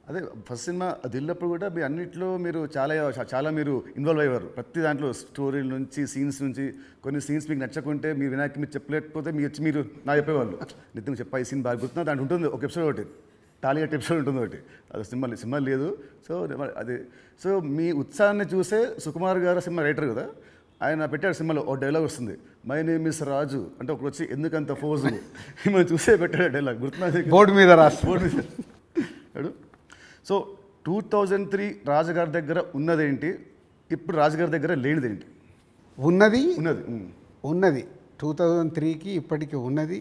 అదే first cinema అది వెళ్ళినప్పుడు కూడా మీరు అన్నింటిలో మీరు చాలా మీరు ఇన్వాల్వ్ అయ్యేవారు. ప్రతి దాంట్లో స్టోరీల నుంచి సీన్స్ నుంచి కొన్ని సీన్స్ మీకు నచ్చకుంటే మీరు వినాయక్ మీరు చెప్పలేకపోతే మీరు నా చెప్పేవాళ్ళు నిత్యం చెప్పా ఈ సీన్ బాగా గుర్తున్నా దాంట్లో ఉంటుంది ఒక ఎపిసోడ్ ఒకటి టాలీగట్ ఎపిసోడ్ ఉంటుంది ఒకటి అది సినిమా లేదు. సో అది సో మీ ఉత్సాహాన్ని చూసే సుకుమార్ గారు సినిమా రైటర్ కదా ఆయన పెట్టాడు సినిమాలో ఒక డైలాగ్ వస్తుంది మై నేమ్ ఇస్ రాజు అంటే ఒకరు వచ్చి ఎందుకంత ఫోజు మిమ్మల్ని చూసే పెట్టాడు డైలాగ్ గుర్తున్నా బోర్డు మీద రాసి బోర్డు మీద సో 2003 రాజుగారి దగ్గర ఉన్నదేంటి ఇప్పుడు రాజుగారి దగ్గర లేనిదేంటి ఉన్నది 2003కి ఇప్పటికీ ఉన్నది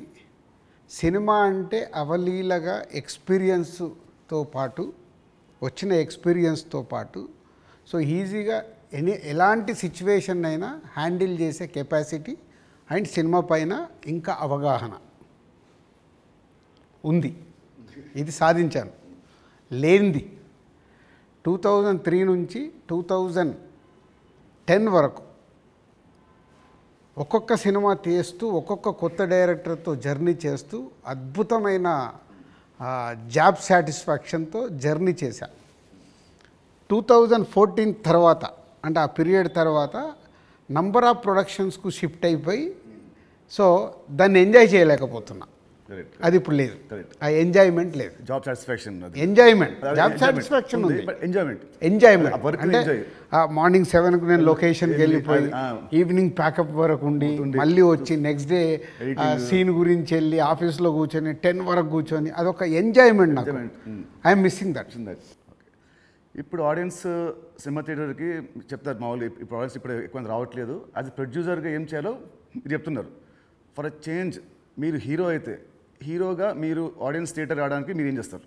సినిమా అంటే అవలీలగా ఎక్స్పీరియన్స్తో పాటు వచ్చిన ఎక్స్పీరియన్స్తో పాటు సో ఈజీగా ఎలాంటి సిచ్యువేషన్ అయినా హ్యాండిల్ చేసే కెపాసిటీ అండ్ సినిమా పైన ఇంకా అవగాహన ఉంది. ఇది సాధించాను. లేనిది 2003 నుంచి 2010 వరకు ఒక్కొక్క సినిమా తీస్తూ ఒక్కొక్క కొత్త డైరెక్టర్తో జర్నీ చేస్తూ అద్భుతమైన జాబ్ సాటిస్ఫాక్షన్తో జర్నీ చేశా. 2014 తర్వాత అంటే ఆ పీరియడ్ తర్వాత నంబర్ ఆఫ్ ప్రొడక్షన్స్కు షిఫ్ట్ అయిపోయి సో దాన్ని ఎంజాయ్ చేయలేకపోతున్నా. అది ఇప్పుడు లేదు. ఆ ఎంజాయ్మెంట్ లేదు. Job satisfaction enjoyment job satisfaction ఉంది. ఎంజాయ్మెంట్ అంటే మార్నింగ్ 7కు నేను లొకేషన్కి వెళ్ళిపోయి ఈవినింగ్ ప్యాకప్ వరకు ఉండి మళ్ళీ వచ్చి నెక్స్ట్ డే సీన్ గురించి వెళ్ళి ఆఫీస్లో కూర్చొని 10 వరకు కూర్చొని అదొక ఎంజాయ్మెంట్ నాకు. I'm missing that. ఇప్పుడు ఆడియన్స్ సినిమా థియేటర్కి చెప్తారు మామూలు ఇప్పుడు ఆడియన్స్ ఇప్పుడు ఎక్కువ రావట్లేదు అది ప్రొడ్యూసర్గా ఏం చేయాలో మీరు చెప్తున్నారు. ఫర్ అ చేంజ్ మీరు హీరో అయితే హీరోగా మీరు ఆడియన్స్ థియేటర్ రావడానికి మీరు ఏం చేస్తారు?